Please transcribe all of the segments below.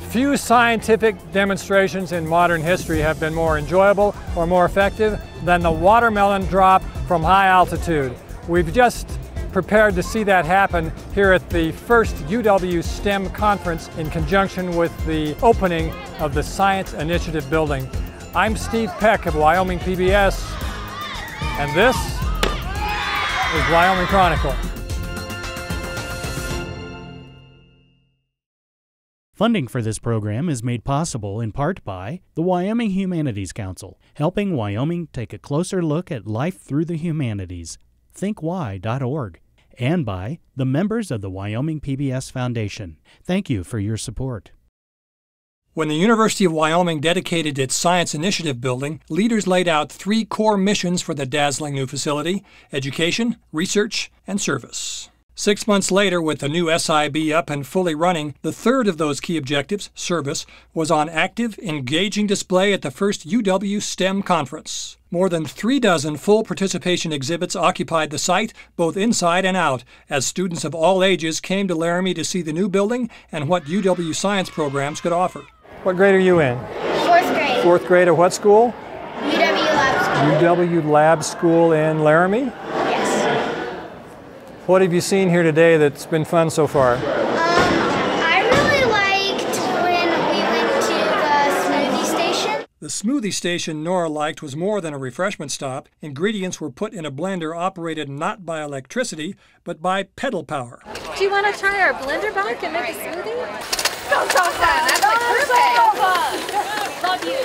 Few scientific demonstrations in modern history have been more enjoyable or more effective than the watermelon drop from high altitude. We've just prepared to see that happen here at the first UW STEM conference in conjunction with the opening of the Science Initiative building. I'm Steve Peck of Wyoming PBS, and this is Wyoming Chronicle. Funding for this program is made possible in part by the Wyoming Humanities Council, helping Wyoming take a closer look at life through the humanities, thinkwy.org, and by the members of the Wyoming PBS Foundation. Thank you for your support. When the University of Wyoming dedicated its Science Initiative building, leaders laid out 3 core missions for the dazzling new facility: education, research, and service. 6 months later, with the new SIB up and fully running, the third of those key objectives, service, was on active, engaging display at the first UW STEM conference. More than 36 full participation exhibits occupied the site, both inside and out, as students of all ages came to Laramie to see the new building and what UW science programs could offer. What grade are you in? 4th grade. 4th grade at what school? UW Lab School. UW Lab School in Laramie? What have you seen here today that's been fun so far? I really liked when we went to the smoothie station. The smoothie station Nora liked was more than a refreshment stop. Ingredients were put in a blender operated not by electricity, but by pedal power. Do you want to try our blender back and make a smoothie? So fun! That's like perfect! Love you!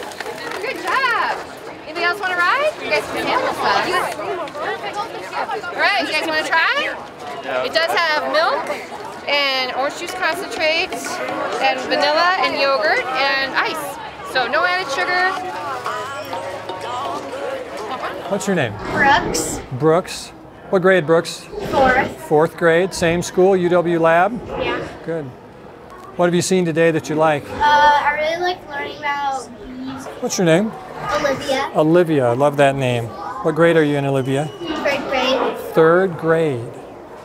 Good job! Anybody else want to ride? You guys can handle stuff. All right, you guys want to try? It does have milk and orange juice concentrate and vanilla and yogurt and ice. So no added sugar. What's your name? Brooks. Brooks. What grade, Brooks? 4th. 4th grade. Same school, UW Lab? Yeah. Good. What have you seen today that you like? I really like learning about bees. What's your name? Olivia. Olivia. I love that name. What grade are you in, Olivia? 3rd grade. 3rd grade.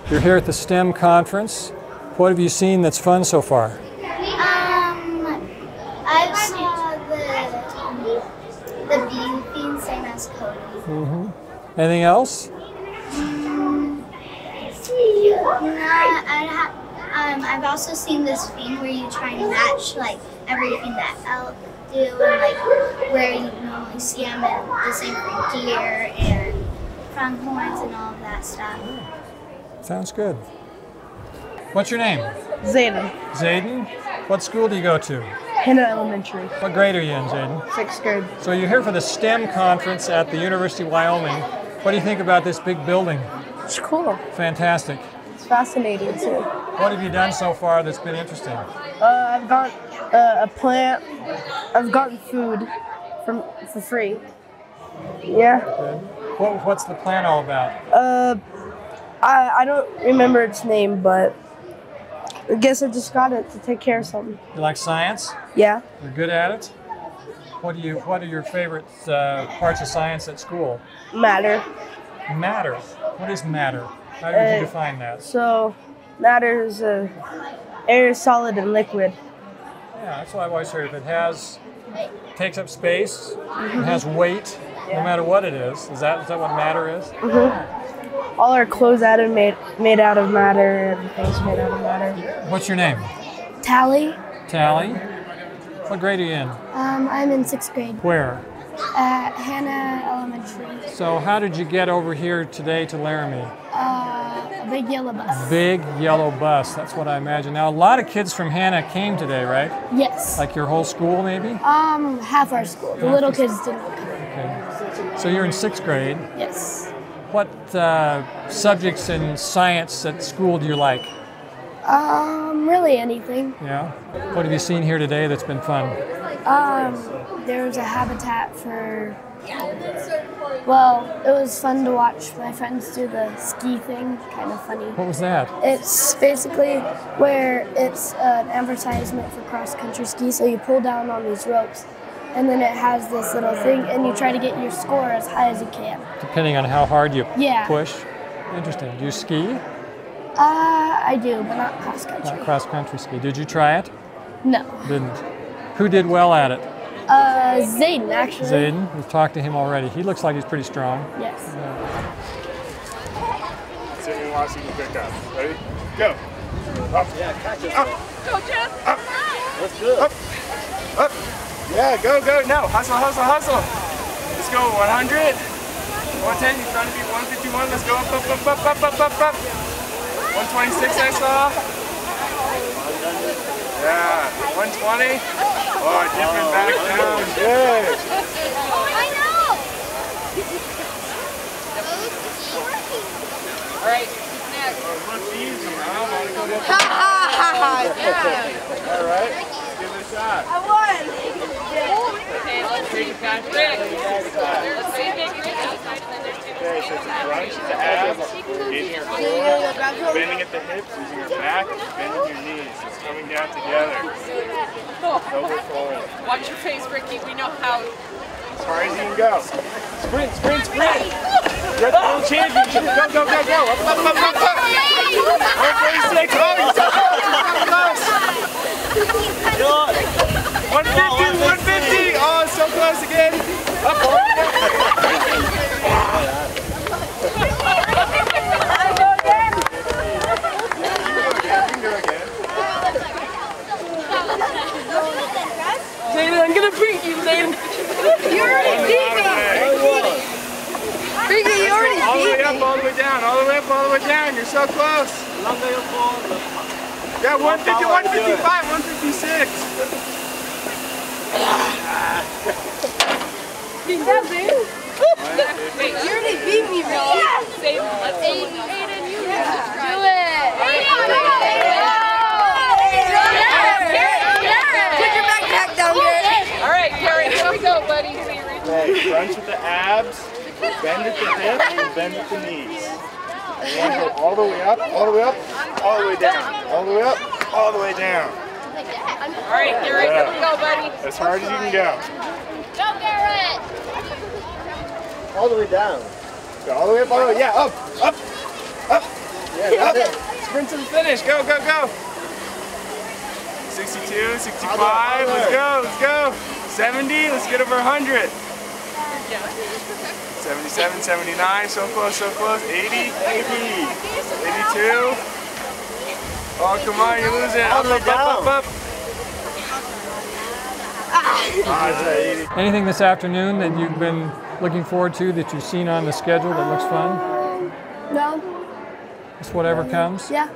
You're here at the STEM conference. What have you seen that's fun so far? I saw the bee thing, same as Cody. Anything else? I've also seen this thing where you try and match like everything that elk do and like where you normally see them, and the same for deer and pronghorns and all of that stuff. Sounds good. What's your name? Zayden. Zayden. What school do you go to? Hannah Elementary. What grade are you in, Zayden? 6th grade. So you're here for the STEM conference at the University of Wyoming. What do you think about this big building? It's cool. Fantastic. It's fascinating too. What have you done so far that's been interesting? I've got a plant. I've gotten food for free. Yeah. Good. What's the plant all about? I don't remember its name, but I guess I just got it to take care of something. You like science? Yeah. You're good at it? What are your favorite parts of science at school? Matter. Matter. What is matter? How would you define that? So, matter is air, solid, and liquid. Yeah, that's what I've always heard. If it takes up space, it has weight, no matter what it is that what matter is? All our clothes made out of matter. Everything's made out of matter. What's your name? Tally. Tally. What grade are you in? I'm in 6th grade. Where? At Hannah Elementary. So how did you get over here today to Laramie? A big yellow bus. Big yellow bus. That's what I imagine. Now, a lot of kids from Hannah came today, right? Yes. Like your whole school, maybe? Half our school. The little kids didn't come. Okay. So you're in 6th grade. Yes. What subjects in science at school do you like? Really anything. Yeah. What have you seen here today that's been fun? There was a habitat for, well, it was fun to watch my friends do the ski thing, kind of funny. What was that? It's basically where it's an advertisement for cross-country ski, so you pull down on these ropes, and then it has this little thing, and you try to get your score as high as you can. Depending on how hard you push? Interesting. Do you ski? I do, but not cross-country. Not cross-country ski. Did you try it? No. Didn't. Who did well at it? Zayden, actually. Zayden. We've talked to him already. He looks like he's pretty strong. Yes. See me watch you pick up. Ready? Go. Up. Yeah, catch it. Up. Go, Jeff. Up. That's good. Up. Up. Yeah, go, go. No, hustle, hustle, hustle. Let's go. 100. 110. You're trying to be 151. Let's go. Up, up, up, up, up, up, up, up. 126 I saw. Yeah. 120. Oh, different back down. Good. I know. All right, next. Looks easy, huh? Want to go down? Ha ha ha ha. All right. Let's give it a shot. I won. Okay, let's see. Got Rick. Let's see. Okay, so it's a crunch, the abs, engaging your core, bending at the hips, using your back, bending your knees. It's coming down together. Over forward. Watch your face, Ricky. We know how. As far as you can go. Sprint, sprint, sprint. You're the world championship. Go, go, go, go. Up, up, up, up, up. 146. Oh, you're so close. You're so close. 150, 150. Oh, so close again. Up, up. Zayden, I'm gonna beat you, Zayden. You already beat me. Ricky, you already All the beat way up, me. all the way down, all the way up, all the way down. You're so close. Yeah, 150, 155, 156. Beat that, Zayden. You already beat me, Ricky. Yes. Let's see. Aiden, you do it. Put your backpack down, Garrett. All right, Gary, here we go, buddy. Okay, crunch with the abs, bend at the hips, and bend at the knees. You want to go all the way up, all the way up, all the way down, all the way up, all the way down. All right, Gary, here we go, buddy. As hard as you can go. Go, Garrett. All the way down. Go all the way up, all the way, yeah, up, up, up, yeah, up. Sprint to the finish, go, go, go. 62, 65, let's go, let's go. 70, let's get over 100. 77, 79, so close, so close. 80, 82. Oh, come on, you're losing. Up, up, up, up, up. Anything this afternoon that you've been looking forward to that you've seen on the schedule that looks fun? No. Just whatever comes? Yeah.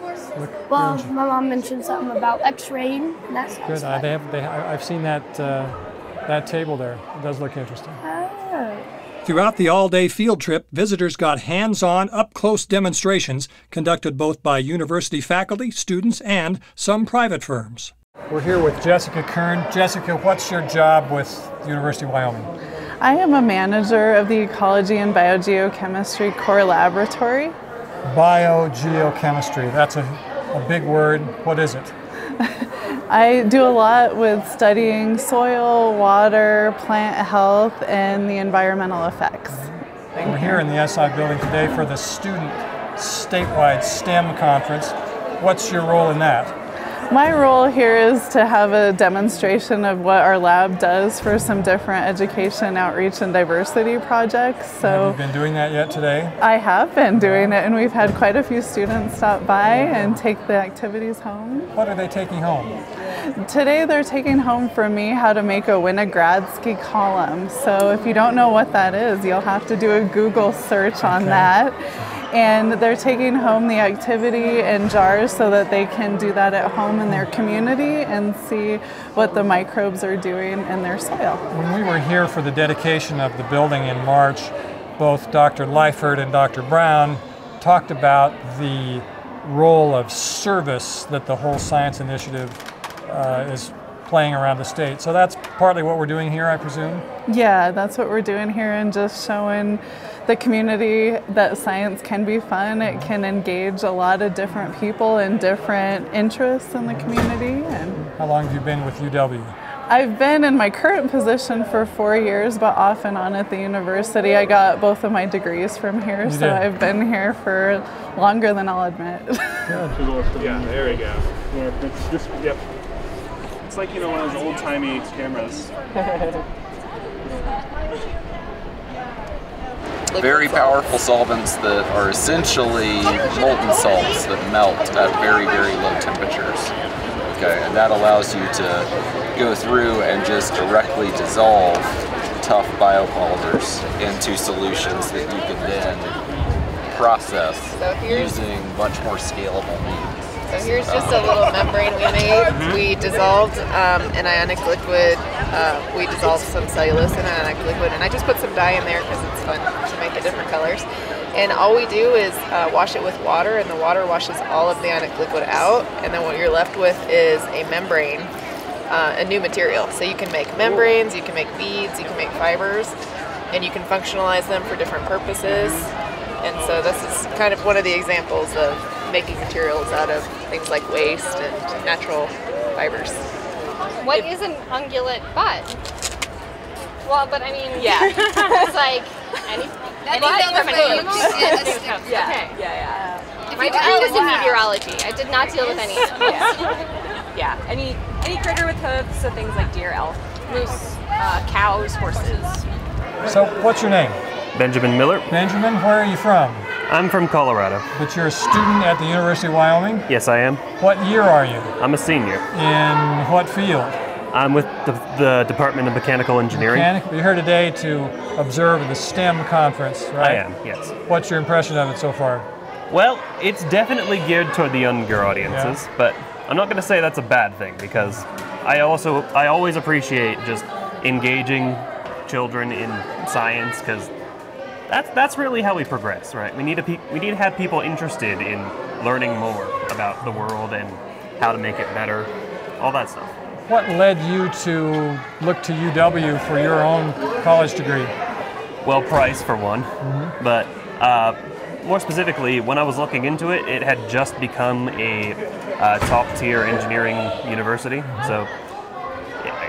Well, my mom mentioned something about X-raying. That's Good. I've seen that that table there. It does look interesting. Throughout the all-day field trip, visitors got hands-on, up-close demonstrations conducted both by university faculty, students, and some private firms. We're here with Jessica Kern. Jessica, what's your job with the University of Wyoming? I am a manager of the Ecology and Biogeochemistry Core Laboratory. Biogeochemistry, that's a big word. What is it? I do a lot with studying soil, water, plant health, and the environmental effects. We're here in the SI building today for the student statewide STEM conference. What's your role in that? My role here is to have a demonstration of what our lab does for some different education, outreach, and diversity projects. So have you been doing that yet today? I have been doing it, and we've had quite a few students stop by and take the activities home. What are they taking home? Today they're taking home from me how to make a Winogradsky column. So if you don't know what that is, you'll have to do a Google search on that. And they're taking home the activity in jars so that they can do that at home in their community and see what the microbes are doing in their soil. When we were here for the dedication of the building in March, both Dr. Leifert and Dr. Brown talked about the role of service that the whole science initiative is playing around the state. So that's partly what we're doing here, I presume? Yeah, that's what we're doing here, and just showing the community that science can be fun. It can engage a lot of different people and different interests in the community. And how long have you been with UW? I've been in my current position for 4 years, but off and on at the university. I got both of my degrees from here, so I've been here for longer than I'll admit. Yeah, there we go. Yep. looks like, you know, one of those old-timey cameras. Very powerful solvents that are essentially molten salts that melt at very, very low temperatures. Okay, and that allows you to go through and just directly dissolve tough biopolymers into solutions that you can then process using much more scalable means. So here's just a little membrane we made. We dissolved an ionic liquid. We dissolved some cellulose in an ionic liquid, and I just put some dye in there because it's fun to make the different colors. And all we do is wash it with water, and the water washes all of the ionic liquid out, and then what you're left with is a membrane, a new material. So you can make membranes, you can make beads, you can make fibers, and you can functionalize them for different purposes. And so this is kind of one of the examples of making materials out of things like waste and natural fibers. What is an ungulate butt? Well, but I mean, yeah, it's like anything from an animal. Yeah. Okay. Yeah. My degree was in meteorology. I did not deal with any animals. Yeah. Any critter with hooves, so things like deer, elk, moose, cows, horses. So, what's your name? Benjamin Miller. Benjamin, where are you from? I'm from Colorado. But you're a student at the University of Wyoming? Yes, I am. What year are you? I'm a senior. In what field? I'm with the Department of Mechanical Engineering. You're here today to observe the STEM conference, right? I am, yes. What's your impression of it so far? Well, it's definitely geared toward the younger audiences, but I'm not going to say that's a bad thing, because I always appreciate just engaging children in science, because that's really how we progress, right? We need to have people interested in learning more about the world and how to make it better, all that stuff. What led you to look to UW for your own college degree? Well, price for one, but more specifically, when I was looking into it, it had just become a top-tier engineering university, so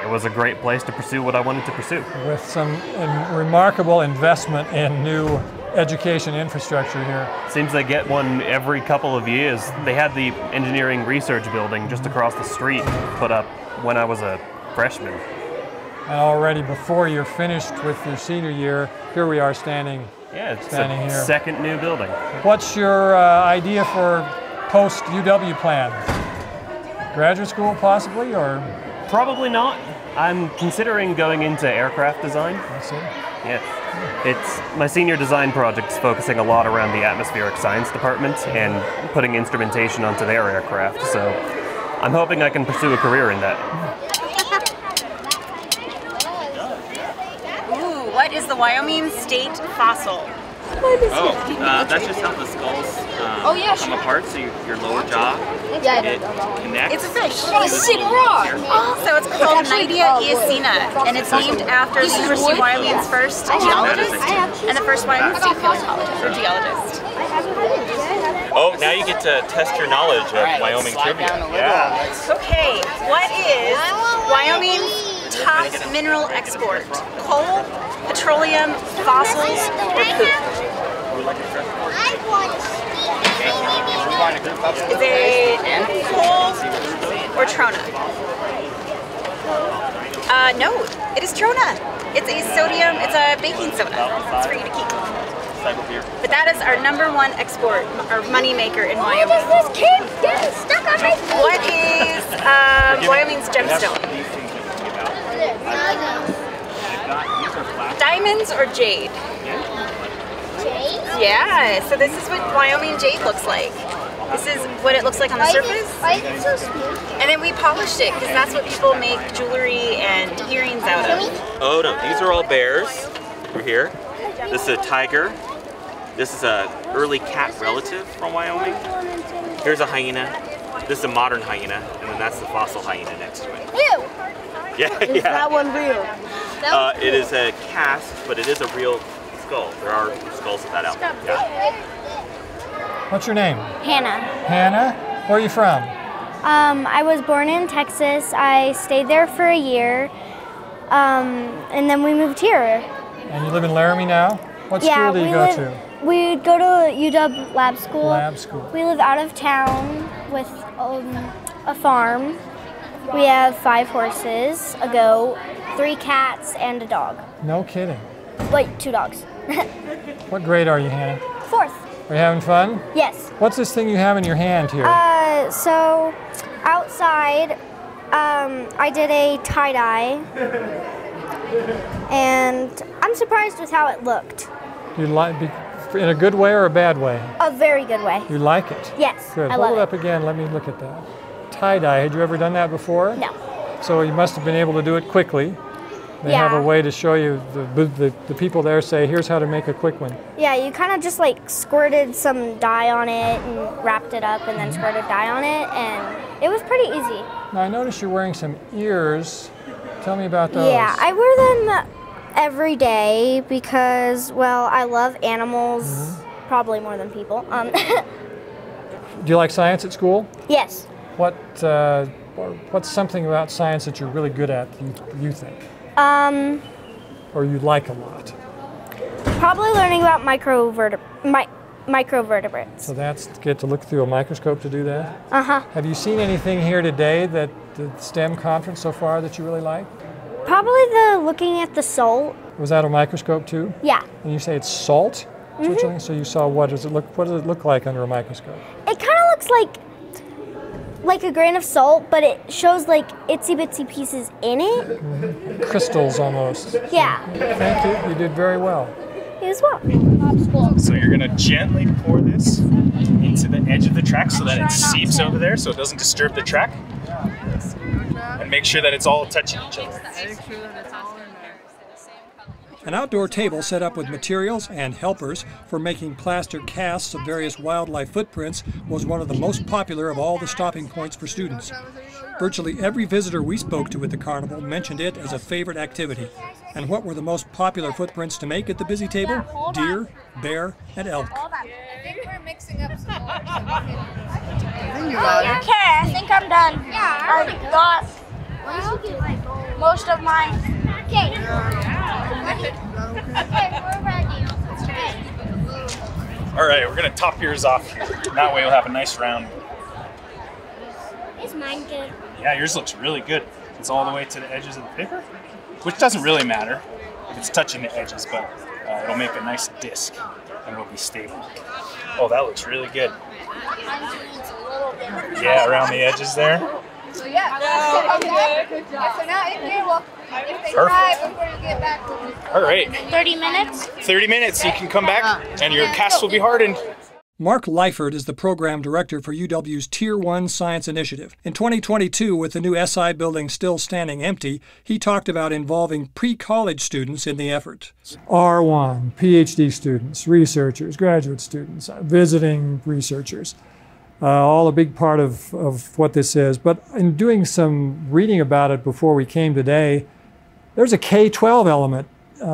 it was a great place to pursue what I wanted to pursue. With some remarkable investment in new education infrastructure here. Seems they get one every couple of years. They had the engineering research building just across the street put up when I was a freshman. And already before you're finished with your senior year, here we are standing. Yeah, it's standing a here. Second new building. What's your idea for post-UW plan? Graduate school possibly, or? Probably not. I'm considering going into aircraft design. I see. Yeah. It's my senior design project's focusing a lot around the atmospheric science department and putting instrumentation onto their aircraft, so I'm hoping I can pursue a career in that. Ooh, what is the Wyoming state fossil? That's just how the skulls come apart, so your lower jaw, it connects. It's a fish. It's a sick rock. So it's called Nidia eocena, and it's named after the University of Wyoming's first geologist and the first Wyoming state paleontologist or geologist. Oh, now you get to test your knowledge of Wyoming trivia. Yeah. Okay, what is Wyoming's top mineral export? Coal, petroleum, fossils, or poop? Is it coal or trona? No, it is trona. It's a sodium, it's a baking soda. It's for you to keep. But that is our #1 export, or money maker in Wyoming. Why does this kid get stuck on my feet? What is Wyoming's gemstone? Diamonds or jade? Jade? Yeah, so this is what Wyoming jade looks like. This is what it looks like on the surface. Why is it so smooth? And then we polished it, because that's what people make jewelry and earrings out of. Oh no, these are all bears over here. This is a tiger. This is a early cat relative from Wyoming. Here's a hyena. This is a modern hyena, and then that's the fossil hyena next to it. Ew! Yeah, Is that one real? It is a cast, but it is a real skull. There are skulls of that out there. Yeah. What's your name? Hannah. Hannah? Where are you from? I was born in Texas. I stayed there for a year, and then we moved here. And you live in Laramie now? What school do you go to? We go to UW Lab School. Lab School. We live out of town with a farm. We have 5 horses, a goat, 3 cats, and a dog. No kidding. Wait, 2 dogs. What grade are you, Hannah? 4th. Are you having fun? Yes. What's this thing you have in your hand here? So outside, I did a tie-dye, and I'm surprised with how it looked. You like in a good way or a bad way? A very good way. You like it? Yes, Good. I Hold love it up again. Let me look at that. Tie-dye. Had you ever done that before? No. So you must have been able to do it quickly. They have a way to show you. The people there say, here's how to make a quick one. Yeah, you kind of just like squirted some dye on it and wrapped it up and then squirted dye on it, and it was pretty easy. Now I noticed you're wearing some ears. Tell me about those. Yeah, I wear them every day because, well, I love animals, probably more than people. Do you like science at school? Yes. What's something about science that you're really good at, you think? Or you like a lot? Probably learning about microvertebrates. So that's get to look through a microscope to do that? Uh-huh. Have you seen anything here today that the STEM conference so far that you really like? Probably the looking at the salt. Was that a microscope too? Yeah. And you say it's salt? So you saw what does it look like under a microscope? It kind of looks like a grain of salt, but it shows like itsy bitsy pieces in it. Crystals almost. Yeah. Thank you. You did very well. You as well. So you're gonna gently pour this into the edge of the track so that it seeps over there so it doesn't disturb the track. And make sure that it's all touching each other. An outdoor table set up with materials and helpers for making plaster casts of various wildlife footprints was one of the most popular of all the stopping points for students. Virtually every visitor we spoke to at the carnival mentioned it as a favorite activity. And what were the most popular footprints to make at the busy table? Deer, bear, and elk. I think we're mixing up some more. Okay, I think I'm done. Yeah, I got most of mine. Okay. Okay, we're ready. All right, we're gonna top yours off here. That way you'll have a nice round. Is mine good? Yeah, yours looks really good. It's all the way to the edges of the paper, which doesn't really matter if it's touching the edges, but it'll make a nice disc and it'll be stable. Oh, that looks really good. Yeah, around the edges there. So yeah, good job. So now if they try before you get back. All right. 30 minutes? 30 minutes, you can come back and your cast will be hardened. Mark Leifert is the program director for UW's Tier 1 Science Initiative. In 2022, with the new SI building still standing empty, he talked about involving pre-college students in the effort. R1, PhD students, researchers, graduate students, visiting researchers, all a big part of what this is. But in doing some reading about it before we came today, there's a K-12 element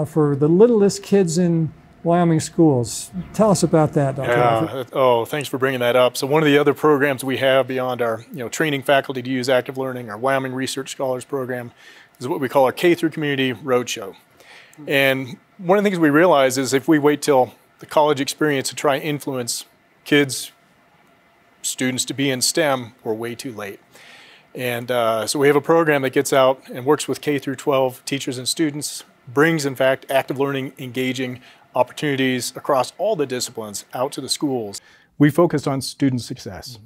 for the littlest kids in Wyoming schools. Tell us about that, Dr. Yeah. Oh, thanks for bringing that up. So one of the other programs we have beyond our training faculty to use active learning, our Wyoming Research Scholars program, is what we call our K through Community Roadshow. And one of the things we realize is if we wait till the college experience to try and influence kids, students to be in STEM, we're way too late. And so we have a program that gets out and works with K through 12 teachers and students, brings, in fact, active learning, engaging opportunities across all the disciplines out to the schools. We focused on student success.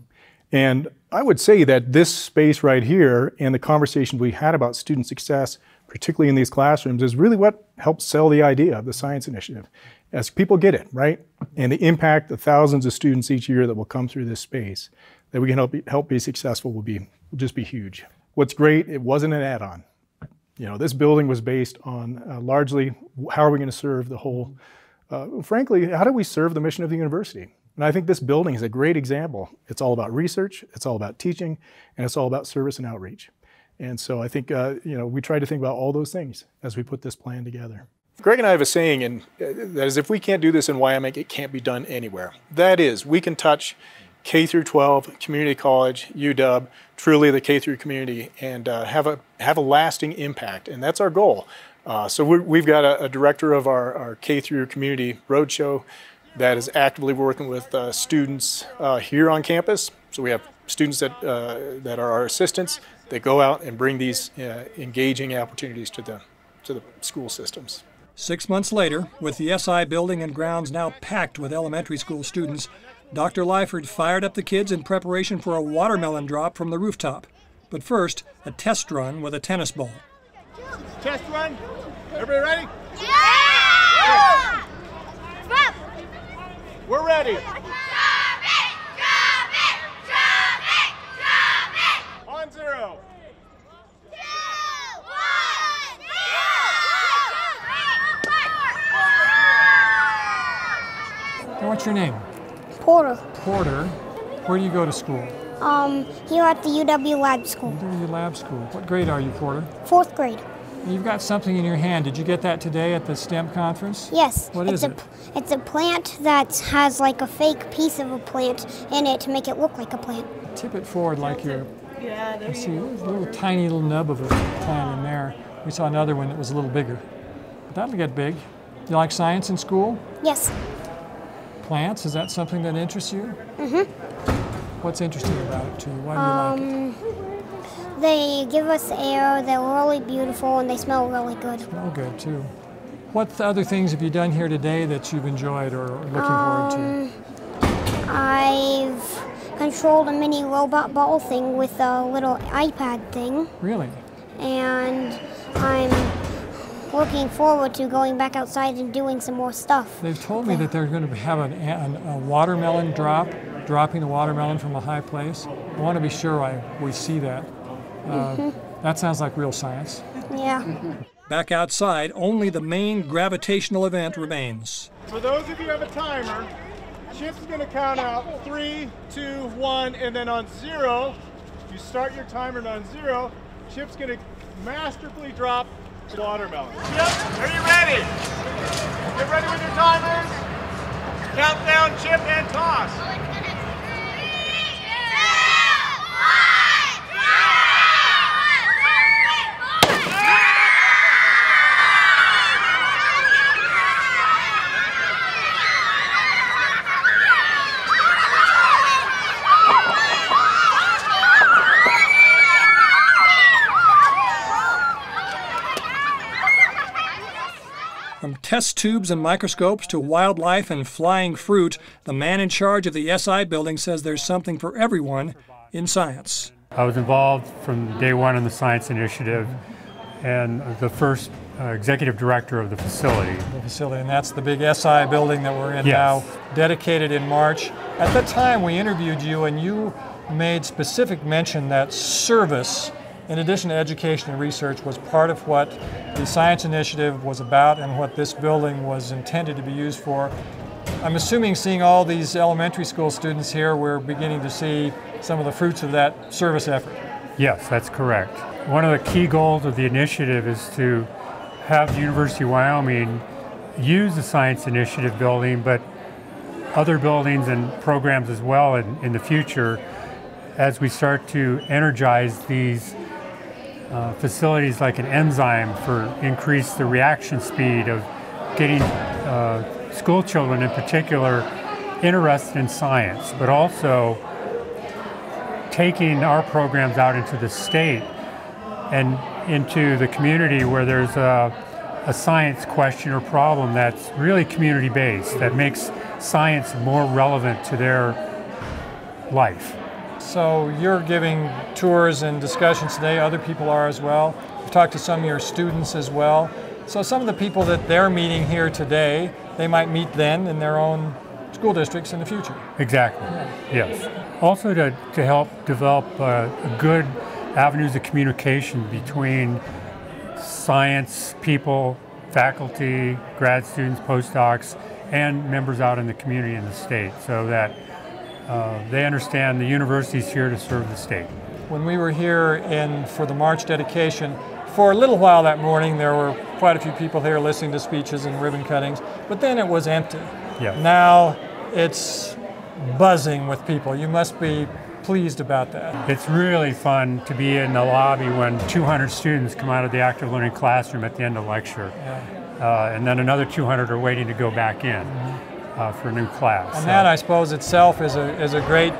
And I would say that this space right here and the conversations we had about student success, particularly in these classrooms, is really what helps sell the idea of the Science Initiative. As people get it, right? And the impact of thousands of students each year that will come through this space, that we can help be successful will just be huge. What's great, it wasn't an add-on. This building was based on largely how are we going to serve the whole, frankly, how do we serve the mission of the university? And I think this building is a great example. It's all about research, it's all about teaching, and it's all about service and outreach. And so I think, we try to think about all those things as we put this plan together. Greg and I have a saying, and that is if we can't do this in Wyoming, it can't be done anywhere. That is, we can touch K through 12, community college, UW, truly the K through community, and have a lasting impact, and that's our goal. So we've got a director of our K through community roadshow that is actively working with students here on campus. So we have students that are our assistants that go out and bring these engaging opportunities to the school systems. 6 months later, with the SI building and grounds now packed with elementary school students, Dr. Lyford fired up the kids in preparation for a watermelon drop from the rooftop. But first, a test run with a tennis ball. Test run. Everybody ready? Yeah! Stop! We're ready. On 0. What's your name? Porter. Porter. Where do you go to school? Here at the UW Lab School. UW Lab School. What grade are you, Porter? 4th grade. You've got something in your hand. Did you get that today at the STEM conference? Yes. What is it? It's a plant that has like a fake piece of a plant in it to make it look like a plant. Tip it forward like you're... Yeah, I see a little tiny little nub of a plant in there. We saw another one that was a little bigger. But that'll get big. You like science in school? Yes. Plants, is that something that interests you? Mm-hmm. What's interesting about it to you? Why do you like it? They give us air, they're really beautiful, and they smell really good. Smell good, too. What other things have you done here today that you've enjoyed or are looking forward to? I've controlled a mini robot ball thing with a little iPad thing. Really? And I'm looking forward to going back outside and doing some more stuff. They've told me that they're going to have a watermelon dropping a watermelon from a high place. I want to be sure we see that. That sounds like real science. Yeah. Back outside, only the main gravitational event remains. For those of you who have a timer, Chip's going to count out 3, 2, 1, and then on 0, you start your timer, and on 0, Chip's going to masterfully drop the watermelon. Chip, are you ready? Get ready with your timers. Countdown, Chip, and toss. From test tubes and microscopes to wildlife and flying fruit, the man in charge of the SI building says there's something for everyone in science. I was involved from day one in the science initiative and the first executive director of the facility. And that's the big SI building that we're in now, dedicated in March. At the time we interviewed you, and you made specific mention that service, in addition to education and research, was part of what the science initiative was about and what this building was intended to be used for. I'm assuming, seeing all these elementary school students here, we're beginning to see some of the fruits of that service effort. Yes, that's correct. One of the key goals of the initiative is to have the University of Wyoming use the science initiative building, but other buildings and programs as well in the future, as we start to energize these facilities like an enzyme for increase the reaction speed of getting school children in particular interested in science, but also taking our programs out into the state and into the community where there's a science question or problem that's really community-based, that makes science more relevant to their life. So you're giving tours and discussions today, other people are as well. You've talked to some of your students as well. So some of the people that they're meeting here today, they might meet then in their own school districts in the future. Exactly, yes. Also to help develop good avenues of communication between science people, faculty, grad students, postdocs, and members out in the community and the state, so that they understand the university's here to serve the state. When we were here for the March dedication, for a little while that morning there were quite a few people here listening to speeches and ribbon cuttings, but then it was empty. Yeah. Now it's buzzing with people. You must be pleased about that. It's really fun to be in the lobby when 200 students come out of the active learning classroom at the end of lecture. Yeah. And then another 200 are waiting to go back in for a new class. And that, I suppose, itself is a great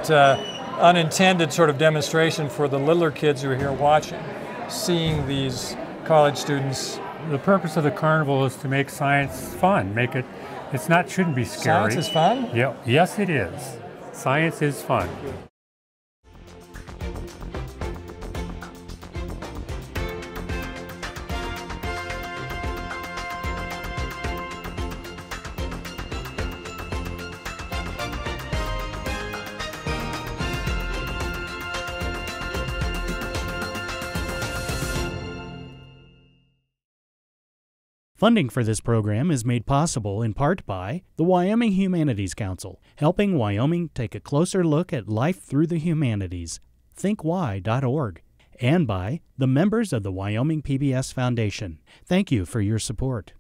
unintended sort of demonstration for the littler kids who are here watching, seeing these college students. The purpose of the carnival is to make science fun. Shouldn't be scary. Science is fun? Yeah, yes it is. Science is fun. Funding for this program is made possible in part by the Wyoming Humanities Council, helping Wyoming take a closer look at life through the humanities, thinkwhy.org, and by the members of the Wyoming PBS Foundation. Thank you for your support.